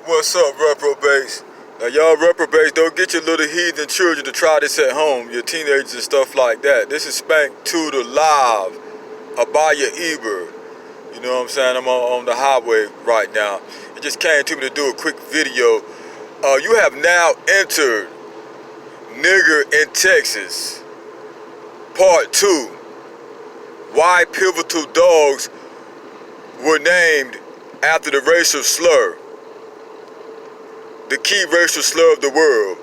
What's up, reprobates? Now, y'all reprobates, don't get your little heathen children to try this at home, your teenagers and stuff like that. This is Spank Tudor live, Abaya Eber. You know what I'm saying? I'm on the highway right now. It just came to me to do a quick video. You have now entered Nigger in Texas, Part 2. Why Pivitol dogs were named after the racial slur. The key racial slur of the world,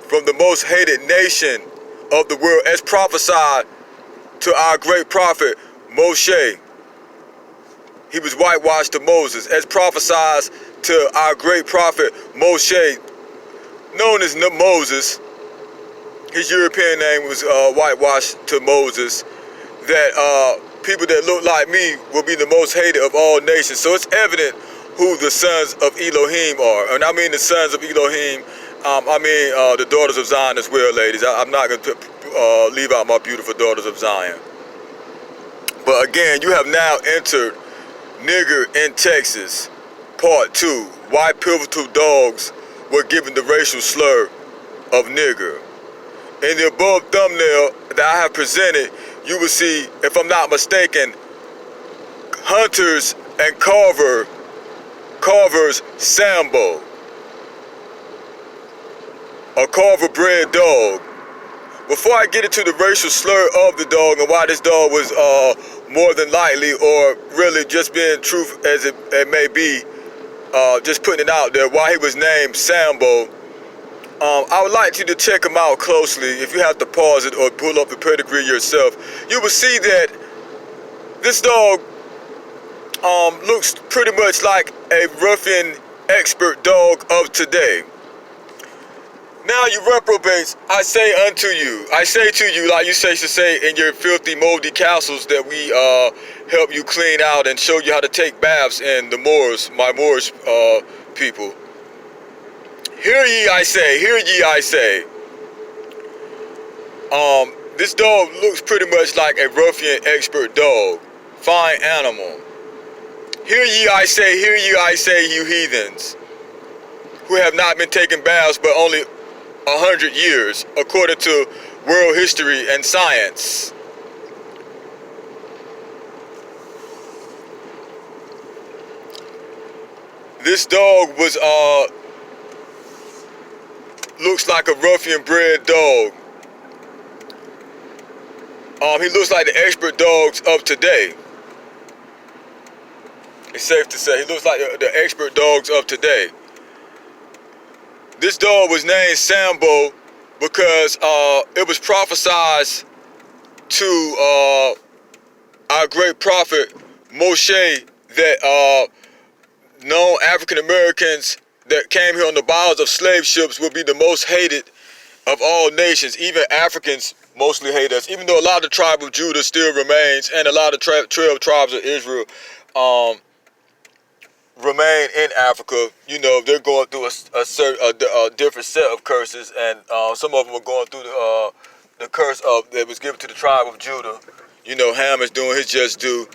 from the most hated nation of the world, as prophesied to our great prophet Moshe. He was whitewashed to Moses, as prophesied to our great prophet Moshe, known as Moses. His European name was whitewashed to Moses, that people that look like me will be the most hated of all nations. So it's evident who the sons of Elohim are. And I mean the sons of Elohim, I mean the daughters of Zion as well, ladies. I'm not going to leave out my beautiful daughters of Zion. But again, you have now entered Nigger in Texas, Part 2. Why Pivitol dogs were given the racial slur of nigger. In the above thumbnail that I have presented, you will see, if I'm not mistaken, Hunters and Carver's Sambo, a Carver bred dog. Before I get into the racial slur of the dog and why this dog was more than likely, or really just being truth as it may be, just putting it out there, why he was named Sambo, I would like you to check him out closely. If you have to pause it or pull up the pedigree yourself, you will see that this dog looks pretty much like a ruffian expert dog of today. Now, you reprobates, I say unto you, I say to you, like you say to say in your filthy, moldy castles that we help you clean out and show you how to take baths in the Moors, my Moorish people. Hear ye, I say, hear ye, I say. This dog looks pretty much like a ruffian expert dog. Fine animal. Hear ye, I say, you heathens, who have not been taking baths but only 100 years, according to world history and science. This dog was, looks like a ruffian bred dog. He looks like the expert dogs of today. It's safe to say, he looks like the expert dogs of today. This dog was named Sambo because it was prophesied to our great prophet Moshe that known African Americans that came here on the bows of slave ships would be the most hated of all nations. Even Africans mostly hate us, even though a lot of the tribe of Judah still remains, and a lot of 12 tribes of Israel remain in Africa. You know, they're going through a different set of curses, and some of them are going through the curse of that was given to the tribe of Judah. You know, Ham is doing his just due.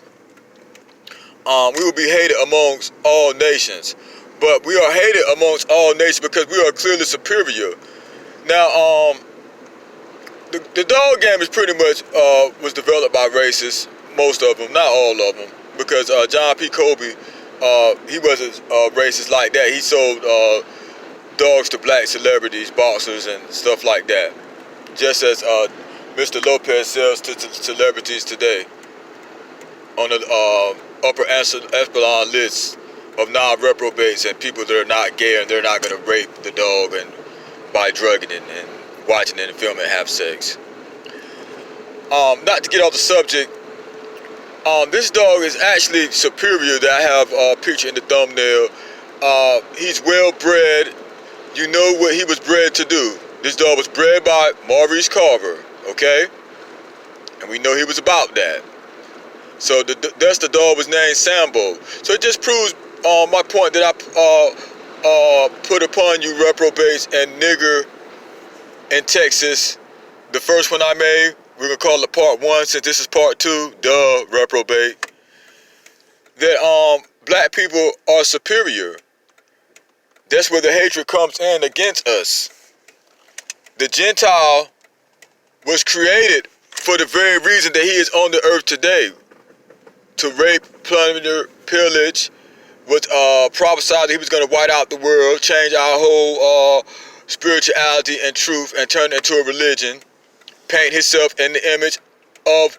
We will be hated amongst all nations, but we are hated amongst all nations because we are clearly superior. Now, the dog game is pretty much was developed by racists, most of them, not all of them, because John P. Kobe, he wasn't racist like that. He sold dogs to black celebrities, boxers, and stuff like that, just as Mr. Lopez sells to celebrities today on the upper echelon list of non-reprobates and people that are not gay and they're not going to rape the dog and by drugging it and watching it and filming it have sex. Not to get off the subject, this dog is actually superior that I have pictured in the thumbnail. He's well bred. You know what he was bred to do. This dog was bred by Maurice Carver, okay? And we know he was about that. So that's the dog was named Sambo. So it just proves my point that I put upon you reprobates and Nigger in Texas. The first one I made, we're going to call it part 1 since this is part 2, duh, reprobate. That black people are superior. That's where the hatred comes in against us. The Gentile was created for the very reason that he is on the earth today. To rape, plunder, pillage, was prophesied that he was going to white out the world, change our whole spirituality and truth, and turn it into a religion, paint himself in the image of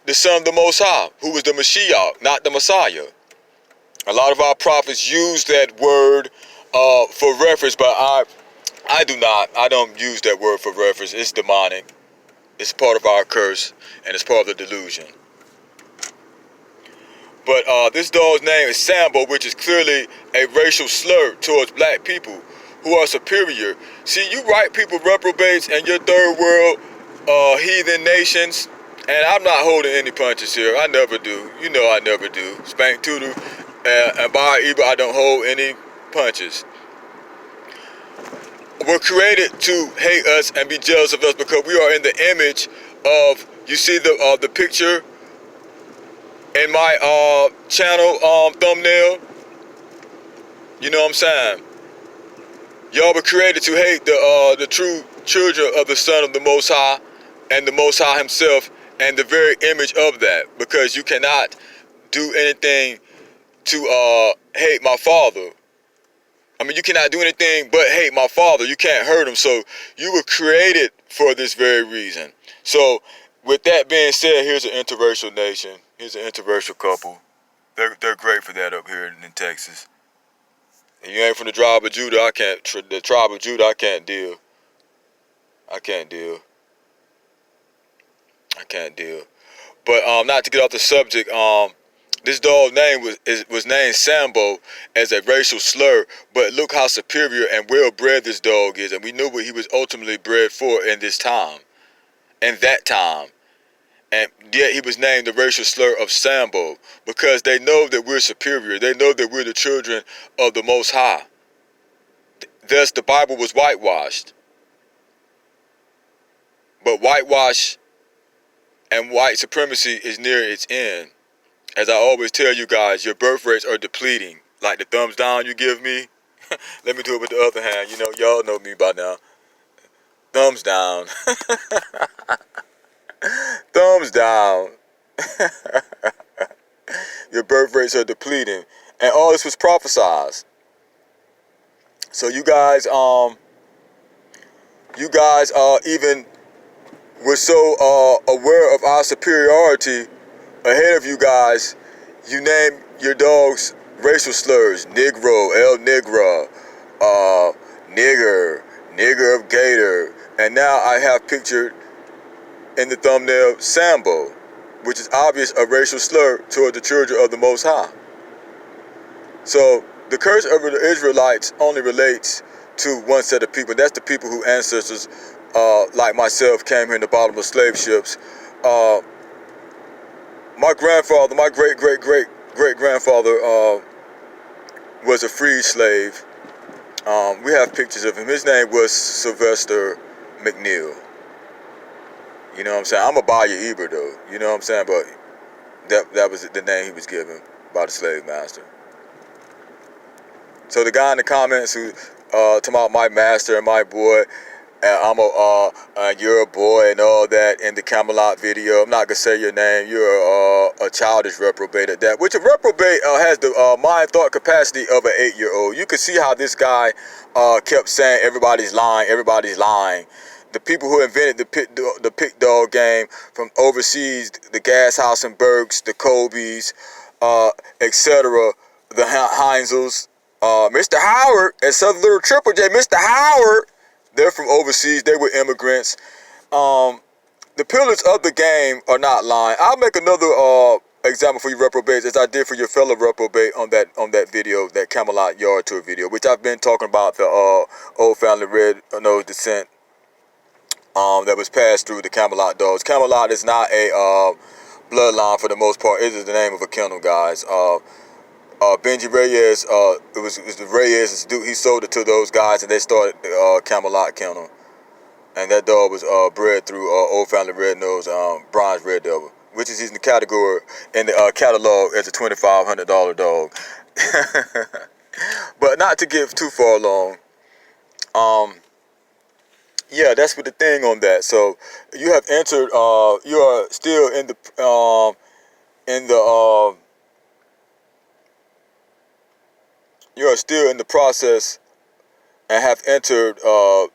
the Son of the Most High, who was the Mashiach, not the Messiah. A lot of our prophets use that word for reference, but I do not. I don't use that word for reference. It's demonic. It's part of our curse, and it's part of the delusion. But this dog's name is Sambo, which is clearly a racial slur towards black people who are superior. See, you white people reprobates and your third world heathen nations, and I'm not holding any punches here. I never do. You know I never do. Spank, Tudor, and by Ebert, I don't hold any punches. We're created to hate us and be jealous of us because we are in the image of, you see the picture in my channel thumbnail? You know what I'm saying? Y'all were created to hate the true children of the Son of the Most High and the Most High himself and the very image of that, because you cannot do anything to hate my Father. I mean, you cannot do anything but hate my Father. You can't hurt him. So you were created for this very reason. So with that being said, here's an interracial nation. Here's an interracial couple. They're great for that up here in Texas. And you ain't from the tribe of Judah, I can't. The tribe of Judah, I can't deal. I can't deal. I can't deal. But not to get off the subject, this dog's name was named Sambo as a racial slur, but look how superior and well-bred this dog is, and we knew what he was ultimately bred for in this time, in that time. And yet he was named the racial slur of Sambo because they know that we're superior. They know that we're the children of the Most High. Thus, the Bible was whitewashed. But whitewash and white supremacy is near its end. As I always tell you guys, your birth rates are depleting. Like the thumbs down you give me, let me do it with the other hand. You know, y'all know me by now. Thumbs down. Thumbs down. Your birth rates are depleting. And all this was prophesied. So you guys even were so aware of our superiority ahead of you guys, you name your dogs racial slurs: Negro, El Negra, Nigger, Nigger of Gator, and now I have pictured in the thumbnail Sambo, which is obvious a racial slur toward the children of the Most High. So the curse over the Israelites only relates to one set of people. That's the people whose ancestors, like myself, came here in the bottom of slave ships. My grandfather, my great-great-great-great-grandfather was a freed slave. We have pictures of him. His name was Sylvester McNeil. You know what I'm saying? I'm a Bayou Eber though. You know what I'm saying? But that was the name he was given by the slave master. So the guy in the comments who talking about my master and my boy, you're a boy and all that in the Camelot video. I'm not gonna say your name. You're a childish reprobate at that. Which a reprobate has the mind thought capacity of an 8-year-old. You can see how this guy kept saying everybody's lying, everybody's lying. The people who invented the pit dog game from overseas, the Gas House and Bergs, the Kobe's, etc., the Heinzels, Mr. Howard, and Southern Little Triple J, Mr. Howard, they're from overseas. They were immigrants. The pillars of the game are not lying. I'll make another example for you reprobates, as I did for your fellow reprobate on that video, that Camelot Yard Tour video, which I've been talking about, the old family red nose descent that was passed through the Camelot dogs. Camelot is not a bloodline for the most part. It is the name of a kennel, guys. Benji Reyes, it was the Reyes dude. He sold it to those guys, and they started Camelot Kennel, and that dog was bred through Old Family Red Nose, Bronze Red Devil, which is in the category in the catalog as a $2,500 dog. But But not to get too far along. Yeah, that's what the thing on that. So you have entered. You are still in the you are still in the process and have entered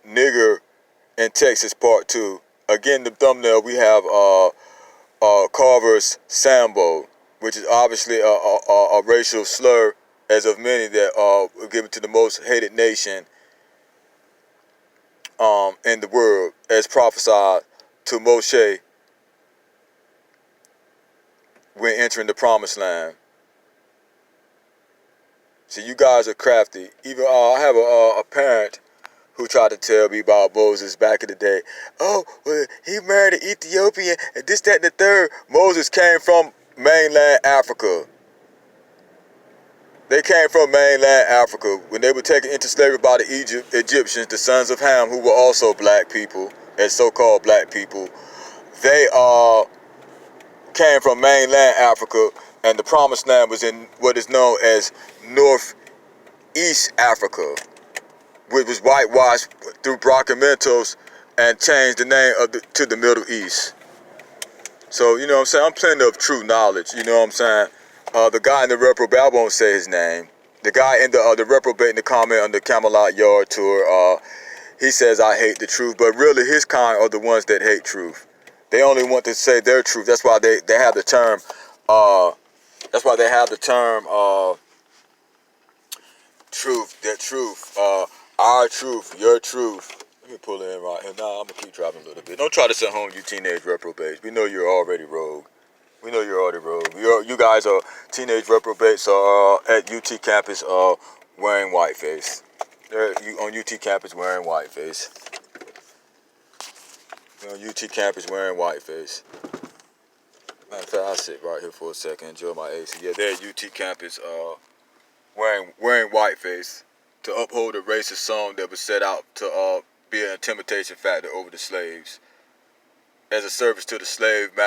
Nigger in Texas Part 2. Again, the thumbnail we have Carver's Sambo, which is obviously a racial slur, as of many that are given to the most hated nation in the world, as prophesied to Moshe when entering the promised land. See, you guys are crafty. Even I have a parent who tried to tell me about Moses back in the day. Oh, well, he married an Ethiopian, and this, that, and the third. Moses came from mainland Africa. They came from mainland Africa when they were taken into slavery by the Egyptians, the sons of Ham, who were also black people, as so-called black people. They came from mainland Africa, and the promised land was in what is known as Northeast Africa, which was whitewashed through brockumentos and changed the name of to the Middle East. So, you know what I'm saying? I'm plenty of true knowledge, you know what I'm saying? The guy in the reprobate, I won't say his name. The guy in the reprobate in the comment on the Camelot Yard tour, he says, I hate the truth, but really his kind are the ones that hate truth. They only want to say their truth. That's why they have the term, truth, their truth, our truth, your truth. Let me pull in right here. Nah, I'm gonna keep driving a little bit. Don't try to send home, you teenage reprobates. We know you're already rogue. We know you're already rogue. You guys are teenage reprobates at UT campus wearing whiteface. They're on UT campus wearing whiteface. They're on UT campus wearing whiteface. Matter of fact, I'll sit right here for a second, enjoy my AC. Yeah, they're at UT campus wearing whiteface to uphold a racist song that was set out to be an intimidation factor over the slaves as a service to the slave master.